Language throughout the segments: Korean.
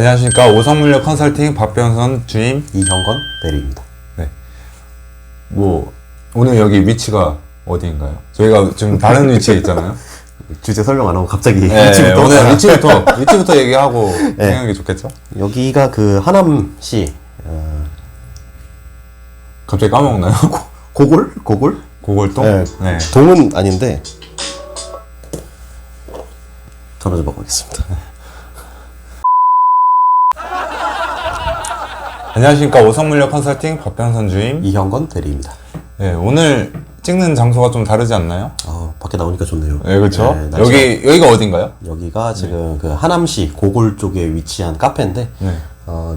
안녕하십니까. 오성물류 컨설팅 박병선 주임 이형건 대리입니다. 네. 오늘 여기 위치가 어디인가요? 저희가 지금 다른 위치에 있잖아요. 주제 설명 안 하고 갑자기 네, 위치부터 오늘 위치부터 얘기하고 진행하는 게 좋겠죠? 여기가 그 하남시 갑자기 까먹나요? 고골? 고골동? 네. 네. 동은 아닌데 전화 좀 바꾸겠습니다. 안녕하십니까. 오성물류 컨설팅 박병선 주임 이형건 대리입니다. 네, 오늘 찍는 장소가 좀 다르지 않나요? 밖에 나오니까 좋네요. 네, 그렇죠. 네, 여기가 어딘가요? 여기가 지금 그 하남시 고골 쪽에 위치한 카페인데 네.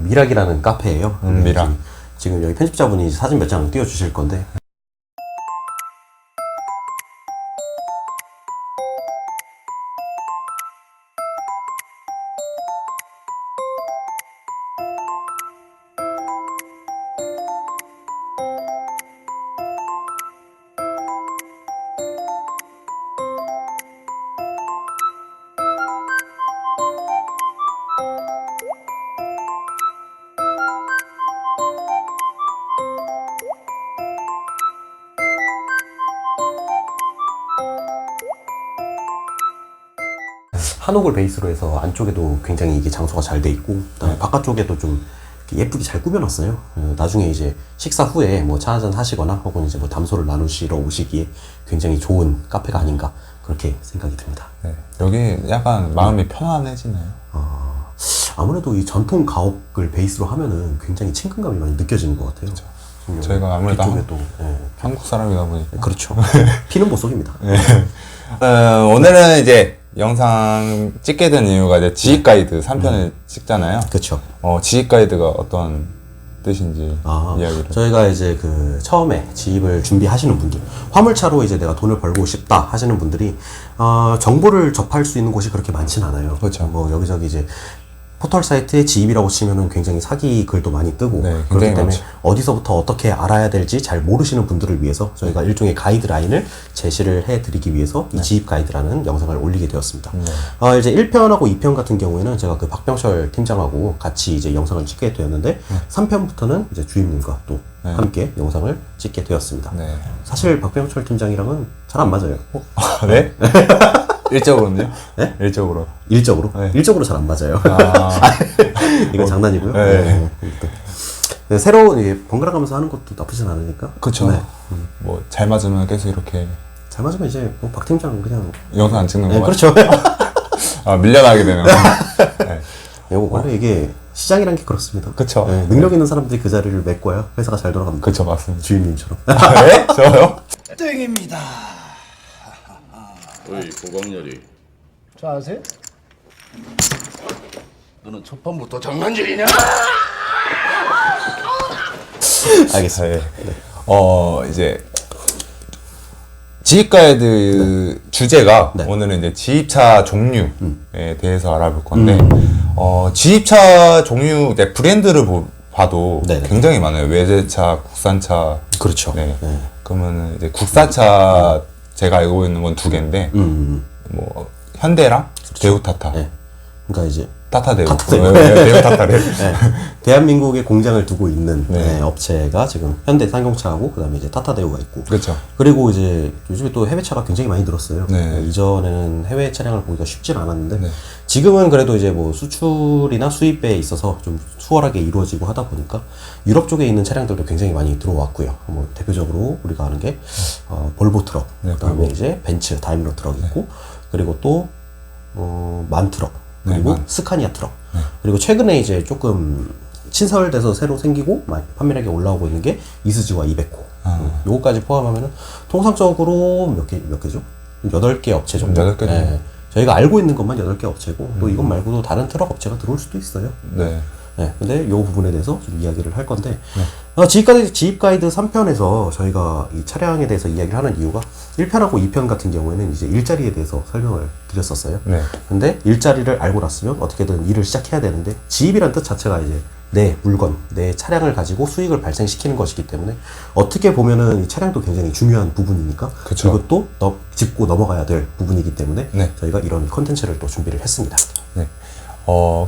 미락이라는 카페예요. 미락. 지금 여기 편집자분이 사진 몇 장 띄워주실 건데 한옥을 베이스로 해서 안쪽에도 굉장히 이게 장소가 잘 돼 있고 그다음에 바깥쪽에도 좀 예쁘게 잘 꾸며놨어요. 나중에 이제 식사 후에 뭐 차 한잔 하시거나 혹은 이제 뭐 담소를 나누시러 오시기에 굉장히 좋은 카페가 아닌가 그렇게 생각이 듭니다. 네. 여기 약간 마음이 편안해지나요? 아무래도 이 전통 가옥을 베이스로 하면은 굉장히 친근감이 많이 느껴지는 것 같아요. 저희가 아무래도 뒤쪽에도 한국 사람이다 보니까. 그렇죠. 피는 보석입니다. 네. 오늘은 이제 영상 찍게 된 이유가 이제 지입 가이드 3편을 찍잖아요. 그렇죠. 지입 가이드가 어떤 뜻인지 이야기를. 저희가 이제 그 처음에 지입을 준비하시는 분들, 화물차로 이제 내가 돈을 벌고 싶다 하시는 분들이 정보를 접할 수 있는 곳이 그렇게 많진 않아요. 그렇죠. 뭐 여기저기 이제 포털 사이트에 지입이라고 치면은 굉장히 사기 글도 많이 뜨고 네, 그렇기 때문에 많죠. 어디서부터 어떻게 알아야 될지 잘 모르시는 분들을 위해서 저희가 일종의 가이드라인을 제시를 해드리기 위해서 이 지입 가이드라는 영상을 올리게 되었습니다. 이제 1편하고 2편 같은 경우에는 제가 그 박병철 팀장하고 같이 이제 영상을 찍게 되었는데 3편부터는 이제 주임님과 또 함께 영상을 찍게 되었습니다. 네. 사실 박병철 팀장이랑은 잘 안 맞아요. 네? 일적으로는요? 네? 일적으로. 일적으로? 네. 일적으로 잘 안 맞아요. 이건 장난이고요. 네. 네. 새로운 번갈아 가면서 하는 것도 나쁘진 않으니까. 그쵸. 네. 뭐 잘 맞으면 계속 이렇게 잘 맞으면 이제 뭐 박 팀장 그냥 영상 안 찍는 네, 거 그렇죠. 밀려나게 되는 거. 네. 원래 이게 시장이란 게 그렇습니다. 그쵸. 네, 능력 있는 사람들이 그 자리를 메꿔야 회사가 잘 돌아갑니다. 그쵸, 맞습니다. 주임님처럼. 네? 저요? 땡입니다. 어이 고광렬이 저 아세요? 너는 첫 판부터 장난질이냐? 알겠습니다. 이제 지입 가이드 주제가 네. 오늘은 이제 지입차 종류에 대해서 알아볼 건데 지입차 종류 이제 브랜드를 봐도 네네. 굉장히 많아요. 외제차, 국산차. 그렇죠. 네. 네. 그러면은 이제 국산차 제가 알고 있는 건 두 개인데 뭐 현대랑 대우 타타. 네. 그러니까 이제 타타대우. 타타대우. 대우 타타래. 네. 대한민국에 공장을 두고 있는 네. 업체가 지금 현대 쌍용차하고 그다음에 이제 타타대우가 있고 그렇죠. 그리고 이제 요즘에 또 해외차가 굉장히 많이 늘었어요. 네. 이전에는 해외 차량을 보기가 쉽진 않았는데 네. 지금은 그래도 이제 뭐 수출이나 수입에 있어서 좀 수월하게 이루어지고 하다 보니까 유럽 쪽에 있는 차량들도 굉장히 많이 들어왔고요. 뭐 대표적으로 우리가 아는 게 볼보 트럭, 네, 그다음에 볼보. 이제 벤츠, 다임러 트럭 있고 그리고 또 만 트럭 그리고 만. 스카니아 트럭 그리고 최근에 이제 조금 신설돼서 새로 생기고 판매량이 올라오고 있는 게 이스즈와 이베코. 요거까지 포함하면은 통상적으로 몇 개죠? 8개 업체 정도. 8개 정도. 네. 저희가 알고 있는 것만 8개 업체고 또 이것 말고도 다른 트럭 업체가 들어올 수도 있어요. 네. 네. 근데 요 부분에 대해서 좀 이야기를 할 건데 지입 가이드 3편에서 저희가 이 차량에 대해서 이야기를 하는 이유가 1편하고 2편 같은 경우에는 이제 일자리에 대해서 설명을 드렸었어요. 네. 근데 일자리를 알고 났으면 어떻게든 일을 시작해야 되는데 지입이란 뜻 자체가 이제 내 물건, 내 차량을 가지고 수익을 발생시키는 것이기 때문에 어떻게 보면은 이 차량도 굉장히 중요한 부분이니까 그쵸. 그것도 짚고 넘어가야 될 부분이기 때문에 네. 저희가 이런 컨텐츠를 또 준비를 했습니다. 네.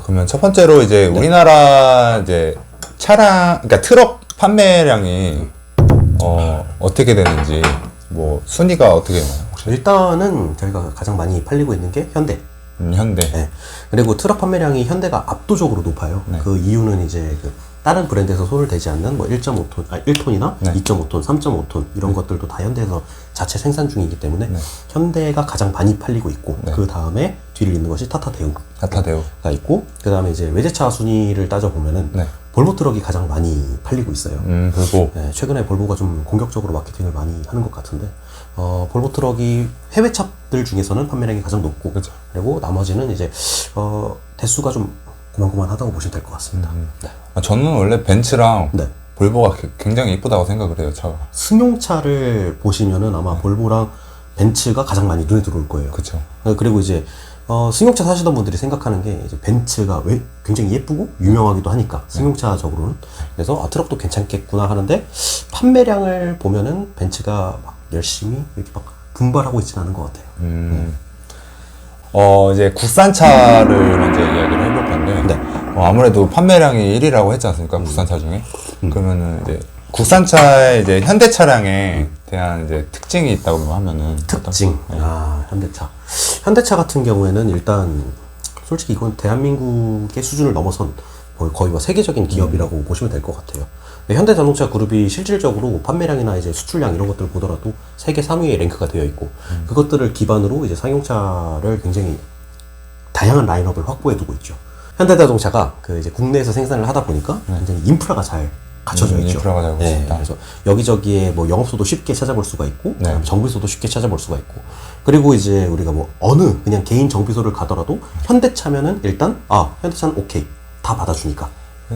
그러면 첫 번째로 이제 우리나라 이제 그러니까 트럭 판매량이 어떻게 되는지 뭐 순위가 어떻게 되나요? 일단은 저희가 가장 많이 팔리고 있는 게 현대. 현대. 네. 그리고 트럭 판매량이 현대가 압도적으로 높아요. 네. 그 이유는 이제 그 다른 브랜드에서 손을 대지 않는 뭐 1.5톤, 1톤이나 네. 2.5톤, 3.5톤 이런 것들도 다 현대에서 자체 생산 중이기 때문에 현대가 가장 많이 팔리고 있고 네. 그 다음에 뒤를 잇는 것이 타타 대우가 타타데오. 있고 그 다음에 이제 외제차 순위를 따져 보면은 네. 볼보 트럭이 가장 많이 팔리고 있어요. 볼보. 네, 최근에 볼보가 좀 공격적으로 마케팅을 많이 하는 것 같은데 볼보 트럭이 해외 차들 중에서는 판매량이 가장 높고 그죠. 그리고 나머지는 이제 대수가 좀 고만고만하다고 보시면 될 것 같습니다. 네. 저는 원래 벤츠랑 네. 볼보가 굉장히 이쁘다고 생각을 해요, 차가. 승용차를 보시면은 아마 볼보랑 벤츠가 가장 많이 눈에 들어올 거예요. 그쵸. 그리고 이제 승용차 사시던 분들이 생각하는 게 이제 벤츠가 왜 굉장히 예쁘고 유명하기도 하니까 승용차적으로는 그래서 트럭도 괜찮겠구나 하는데 판매량을 보면은 벤츠가 막 열심히 이렇게 막 분발하고 있지는 않은 것 같아요. 이제 국산차를 먼저 이야기를 해볼 건데, 네. 아무래도 판매량이 1위라고 했지 않습니까? 국산차 중에. 그러면은 이제 국산차의 이제 현대 차량에 대한 이제 특징이 있다고 하면은 특징. 네. 현대차. 현대차 같은 경우에는 일단 솔직히 이건 대한민국의 수준을 넘어선 거의 뭐 세계적인 기업이라고 보시면 될 것 같아요. 현대자동차 그룹이 실질적으로 판매량이나 이제 수출량 이런 것들을 보더라도 세계 3위에 랭크가 되어 있고 그것들을 기반으로 이제 상용차를 굉장히 다양한 라인업을 확보해 두고 있죠. 현대자동차가 그 이제 국내에서 생산을 하다 보니까 굉장히 인프라가 잘 갖춰져 있죠. 인프라가 잘 갖춰져 있다. 그래서 여기저기에 뭐 영업소도 쉽게 찾아볼 수가 있고, 네. 정비소도 쉽게 찾아볼 수가 있고, 그리고 이제 우리가 뭐 어느 그냥 개인 정비소를 가더라도 현대차면은 일단 현대차는 오케이 다 받아주니까.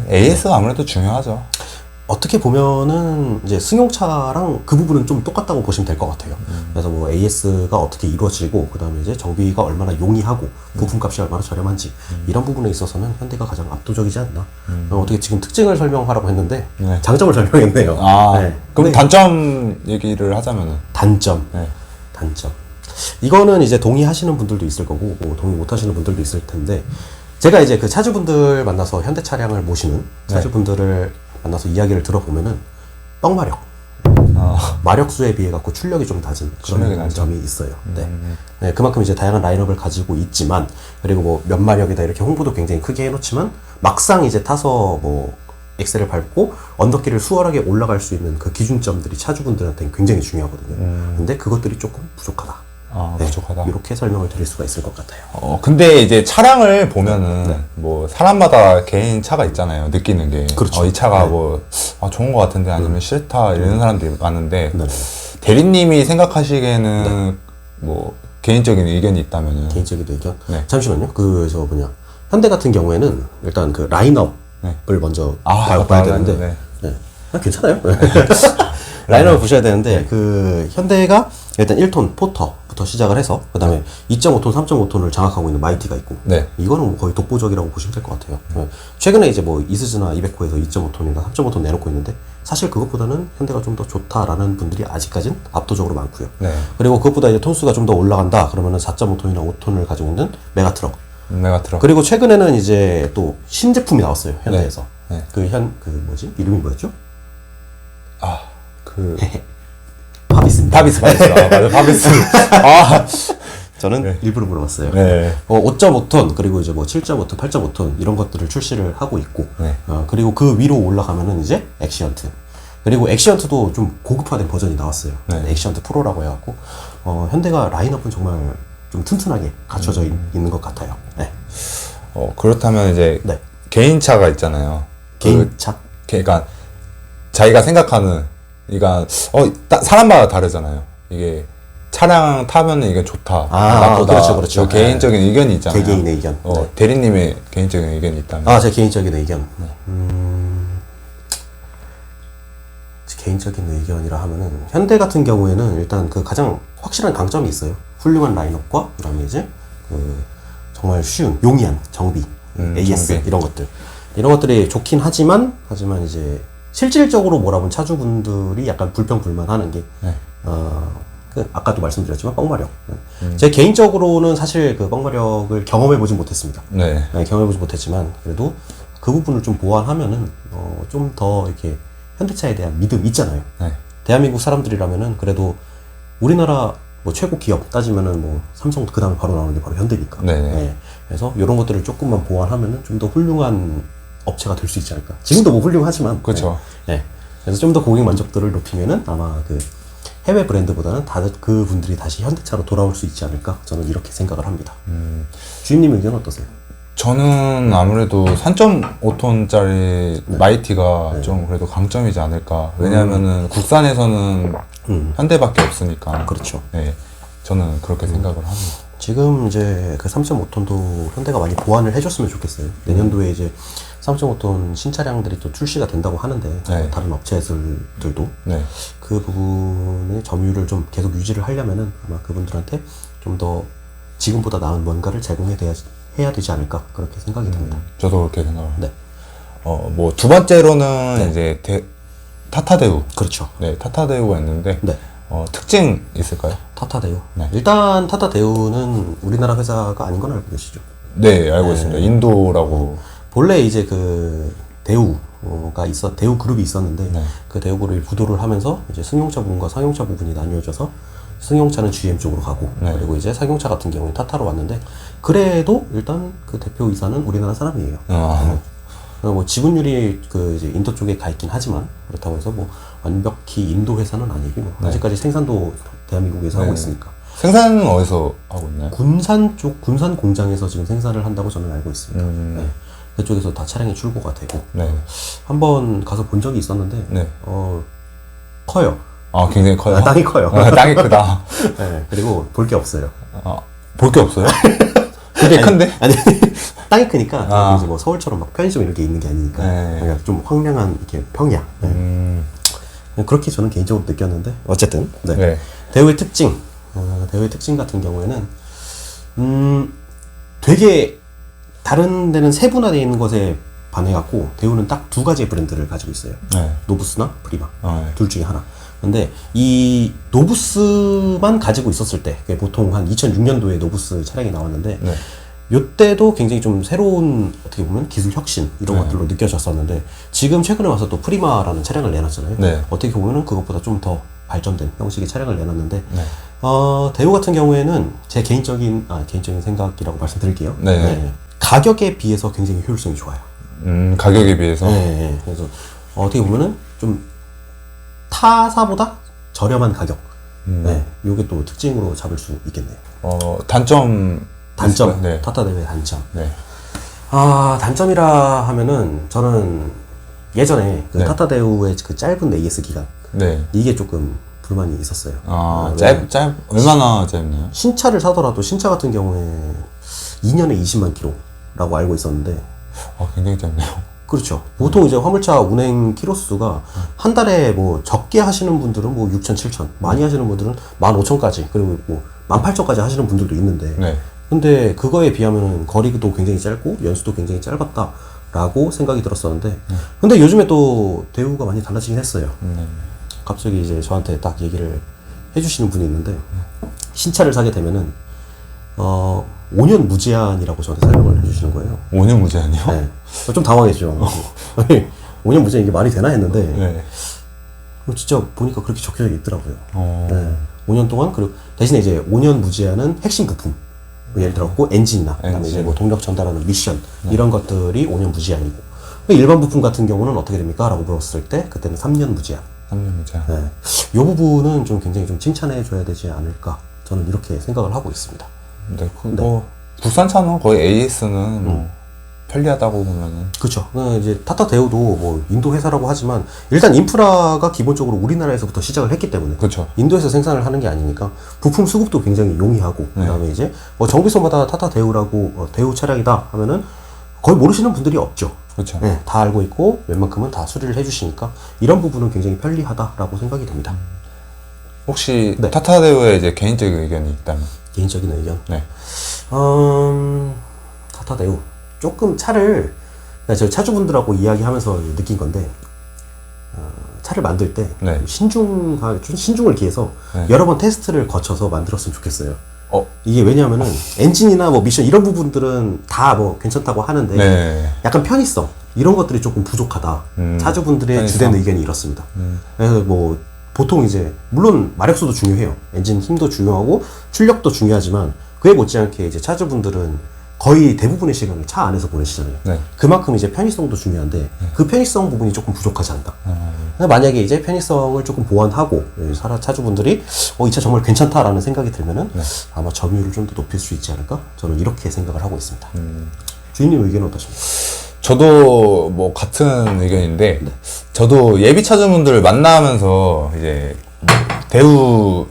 AS가 아무래도 중요하죠. 어떻게 보면은 이제 승용차랑 그 부분은 좀 똑같다고 보시면 될 것 같아요. 그래서 뭐 AS가 어떻게 이루어지고 그 다음에 이제 정비가 얼마나 용이하고 부품값이 얼마나 저렴한지 이런 부분에 있어서는 현대가 가장 압도적이지 않나. 어떻게 지금 특징을 설명하라고 했는데 네. 장점을 설명했네요. 네. 그럼 근데 단점 얘기를 하자면은. 단점. 네. 단점. 이거는 이제 동의하시는 분들도 있을 거고 뭐 동의 못 하시는 분들도 있을 텐데 제가 이제 그 차주분들 만나서 현대 차량을 모시는 차주분들을 만나서 이야기를 들어보면은 떡마력 마력수에 비해 갖고 출력이 좀 낮은 그런 점이 있어요. 네, 그만큼 이제 다양한 라인업을 가지고 있지만 그리고 뭐 몇 마력이다 이렇게 홍보도 굉장히 크게 해놓지만 막상 이제 타서 뭐 엑셀을 밟고 언덕길을 수월하게 올라갈 수 있는 그 기준점들이 차주분들한테는 굉장히 중요하거든요. 근데 그것들이 조금 부족하다. 부족하다. 이렇게 설명을 드릴 수가 있을 것 같아요. 근데 이제 차량을 보면은 뭐 사람마다 개인 차가 있잖아요. 느끼는 게. 그렇죠. 이 차가 뭐 좋은 것 같은데 아니면 싫다 이런 사람들이 많은데 대리님이 생각하시기에는 뭐 개인적인 의견이 있다면은 개인적인 의견? 네. 잠시만요. 현대 같은 경우에는 일단 그 라인업을 먼저 봐야 되는데 괜찮아요. 라인업을 보셔야 되는데 그 현대가 일단 1톤 포터부터 시작을 해서 그 다음에 2.5톤, 3.5톤을 장악하고 있는 마이티가 있고 이거는 뭐 거의 독보적이라고 보시면 될 것 같아요. 최근에 이제 뭐 이스즈나 이베코에서 2.5톤이나 3.5톤 내놓고 있는데 사실 그것보다는 현대가 좀 더 좋다라는 분들이 아직까진 압도적으로 많고요. 그리고 그것보다 이제 톤수가 좀 더 올라간다 그러면은 4.5톤이나 5톤을 가지고 있는 메가트럭. 그리고 최근에는 이제 또 신제품이 나왔어요. 현대에서. 이름이 뭐였죠? 파비스입니다. 파비스. 맞아, 파비스. 저는 일부러 물어봤어요. 5.5톤 그리고 이제 뭐 7.5톤, 8.5톤 이런 것들을 출시를 하고 있고 그리고 그 위로 올라가면은 이제 엑시언트 그리고 엑시언트도 좀 고급화된 버전이 나왔어요. 엑시언트 프로라고 해갖고 현대가 라인업은 정말 좀 튼튼하게 갖춰져 있는 것 같아요. 그렇다면 이제 개인차가 있잖아요. 개인차? 그러니까 자기가 생각하는 그러니까 사람마다 다르잖아요. 이게 차량 타면은 이게 좋다, 나쁘다. 그렇죠. 개인적인 의견이 있잖아요. 개개인의 의견. 대리님의 개인적인 의견이 있다면. 제 개인적인 의견. 개인적인 의견이라 하면은 현대 같은 경우에는 일단 그 가장 확실한 강점이 있어요. 훌륭한 라인업과 그다음에 이제 그 정말 쉬운 용이한 정비, AS 정비. 이런 것들이 좋긴 하지만 이제 실질적으로 몰아본 차주분들이 약간 불평불만하는 게 아까도 말씀드렸지만 뻥마력. 제 개인적으로는 사실 그 뻥마력을 경험해보진 못했습니다. 네. 경험해보지 못했지만 그래도 그 부분을 좀 보완하면은 좀 더 이렇게 현대차에 대한 믿음 있잖아요. 네. 대한민국 사람들이라면은 그래도 우리나라 뭐 최고 기업 따지면은 뭐 삼성 그 다음에 바로 나오는 게 바로 현대니까. 네네. 그래서 이런 것들을 조금만 보완하면은 좀 더 훌륭한 업체가 될 수 있지 않을까. 지금도 뭐 훌륭하지만. 그쵸. 그래서 좀 더 고객 만족도를 높이면은 아마 그 해외 브랜드보다는 다들 그 분들이 다시 현대차로 돌아올 수 있지 않을까. 저는 이렇게 생각을 합니다. 주임님 의견 어떠세요? 저는 아무래도 3.5톤짜리 마이티가 좀 그래도 강점이지 않을까. 왜냐면은 국산에서는 현대밖에 없으니까. 그렇죠. 네. 저는 그렇게 생각을 합니다. 지금 이제 그 3.5톤도 현대가 많이 보완을 해줬으면 좋겠어요. 내년도에 이제 3.5톤 신차량들이 또 출시가 된다고 하는데 네. 다른 업체들도 네. 그 부분의 점유율을 좀 계속 유지를 하려면은 아마 그분들한테 좀 더 지금보다 나은 뭔가를 해야 되지 않을까 그렇게 생각이 듭니다. 저도 그렇게 생각을 합니다. 네, 뭐 두 번째로는 이제 타타대우. 그렇죠. 네, 타타대우가 있는데 네. 특징 있을까요? 타타대우. 네. 일단 타타대우는 우리나라 회사가 아닌 건 알고 계시죠? 네, 알고 있습니다. 인도라고. 본래 이제 그 대우 그룹이 있었는데 네. 그 대우 그룹이 부도를 하면서 이제 승용차 부분과 상용차 부분이 나뉘어져서 승용차는 GM 쪽으로 가고 네. 그리고 이제 상용차 같은 경우는 타타로 왔는데 그래도 일단 그 대표이사는 우리나라 사람이에요. 뭐 지분율이 그 이제 인도 쪽에 가 있긴 하지만 그렇다고 해서 뭐 완벽히 인도 회사는 아니고 뭐 아직까지 생산도 대한민국에서 하고 있으니까 생산은 어디서 하고 있나요? 군산 공장에서 지금 생산을 한다고 저는 알고 있습니다. 네. 그쪽에서 다 차량이 출고가 되고 네. 한번 가서 본 적이 있었는데 네. 커요. 아, 굉장히 커요. 땅이 커요. 땅이 크다. 네, 그리고 볼 게 없어요. 볼 게 없어요? 되게 큰데? 아니 땅이 크니까 아. 이제 뭐 서울처럼 막 편의점 이렇게 있는 게 아니니까 네. 그러니까 좀 황량한 이렇게 평야. 네. 그렇게 저는 개인적으로 느꼈는데 어쨌든 네. 네. 대우의 특징 대우의 특징 같은 경우에는 되게 다른 데는 세분화되어 있는 것에 반해갖고 대우는 딱 두 가지의 브랜드를 가지고 있어요. 네. 노부스나 프리마 네. 둘 중에 하나. 근데 이 노부스만 가지고 있었을 때 보통 한 2006년도에 노부스 차량이 나왔는데 네. 이때도 굉장히 좀 새로운 어떻게 보면 기술 혁신 이런 것들로 느껴졌었는데 지금 최근에 와서 또 프리마라는 차량을 내놨잖아요. 네. 어떻게 보면은 그것보다 좀 더 발전된 형식의 차량을 내놨는데 네. 대우 같은 경우에는 제 개인적인 생각이라고 말씀드릴게요. 네. 가격에 비해서 굉장히 효율성이 좋아요. 가격에 비해서. 네. 그래서 어떻게 보면은 좀 타사보다 저렴한 가격. 네. 요게 또 특징으로 잡을 수 있겠네요. 단점. 있을까요? 네. 타타 대회 단점. 네. 단점이라 하면은 저는 예전에 그 네. 타타 대우의 그 짧은 AS 기간 네. 이게 조금 불만이 있었어요. 얼마나 짧나요? 신차를 사더라도 신차 같은 경우에 2년에 20만 킬로라고 알고 있었는데 굉장히 짧네요. 그렇죠. 보통 이제 화물차 운행 키로수가 한 달에 뭐 적게 하시는 분들은 뭐 6천, 7천, 많이 하시는 분들은 15,000까지 그리고 뭐 18,000까지 하시는 분들도 있는데 네. 근데 그거에 비하면 거리도 굉장히 짧고 연수도 굉장히 짧았다라고 생각이 들었었는데 근데 요즘에 또 대우가 많이 달라지긴 했어요. 갑자기 이제 저한테 딱 얘기를 해주시는 분이 있는데 신차를 사게 되면은 5년 무제한이라고 저한테 설명을 해주시는 거예요. 5년 무제한이요? 네. 좀 당황했죠. 아니, 5년 무제한 이게 말이 되나 했는데 네. 진짜 보니까 그렇게 적혀 있더라고요. 네. 5년 동안 그리고 대신에 이제 5년 무제한은 핵심 부품 예를 들었고 엔진이나 그다음에 이제 뭐 동력 전달하는 미션 이런 것들이 5년 무제한이고 일반 부품 같은 경우는 어떻게 됩니까? 라고 물었을 때 그때는 3년 무제한. 3년 무제한. 네. 이 부분은 좀 굉장히 좀 칭찬해 줘야 되지 않을까 저는 이렇게 생각을 하고 있습니다. 네. 국산차는 거의 AS는 뭐 편리하다고 보면은. 그렇죠. 이제 타타 대우도 뭐 인도 회사라고 하지만 일단 인프라가 기본적으로 우리나라에서부터 시작을 했기 때문에 그렇죠. 인도에서 생산을 하는 게 아니니까 부품 수급도 굉장히 용이하고 그다음에 이제 정비소마다 타타 대우라고 대우 차량이다 하면은 거의 모르시는 분들이 없죠. 그렇죠. 네, 다 알고 있고 웬만큼은 다 수리를 해주시니까 이런 부분은 굉장히 편리하다라고 생각이 됩니다. 혹시 네. 타타대우의 이제 개인적인 의견이 있다면? 개인적인 의견. 네. 타타 대우 조금 차를 저희 차주분들하고 이야기하면서 느낀 건데 차를 만들 때 네. 좀 신중을 기해서 네. 여러 번 테스트를 거쳐서 만들었으면 좋겠어요. 어, 이게 왜냐하면은 엔진이나 뭐 미션 이런 부분들은 다 뭐 괜찮다고 하는데 네. 약간 편의성 이런 것들이 조금 부족하다. 차주분들의 편의성. 주된 의견이 이렇습니다. 그래서 뭐 보통 이제 물론 마력수도 중요해요. 엔진 힘도 중요하고 출력도 중요하지만 그에 못지않게 이제 차주분들은 거의 대부분의 시간을 차 안에서 보내시잖아요. 네. 그만큼 이제 편의성도 중요한데 그 편의성 부분이 조금 부족하지 않다. 만약에 이제 편의성을 조금 보완하고 차주분들이 이 차 정말 괜찮다라는 생각이 들면은 아마 점유율을 좀 더 높일 수 있지 않을까? 저는 이렇게 생각을 하고 있습니다. 주인님 의견은 어떠십니까? 저도 뭐 같은 의견인데, 저도 예비 차주분들 만나면서 이제 대우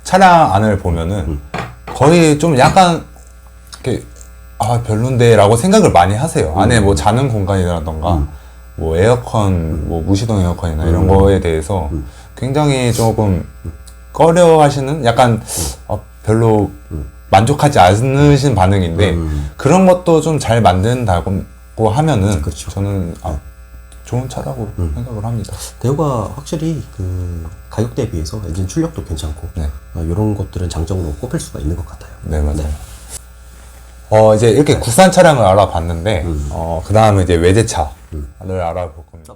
차량 안을 보면은 거의 좀 약간 이렇게 별론데 라고 생각을 많이 하세요. 안에 뭐 자는 공간이라던가 뭐 에어컨, 뭐 무시동 에어컨이나 이런 거에 대해서 굉장히 조금 꺼려 하시는 약간 별로 만족하지 않으신 반응인데 그런 것도 좀 잘 만든다고 하면은 그렇죠. 저는 좋은 차라고 생각을 합니다. 대우가 확실히 그 가격 대비해서 엔진 출력도 괜찮고 네. 이런 것들은 장점으로 꼽힐 수가 있는 것 같아요. 네, 맞아요. 이제 이렇게 국산 차량을 알아봤는데, 그 다음에 이제 외제차를 알아볼 겁니다.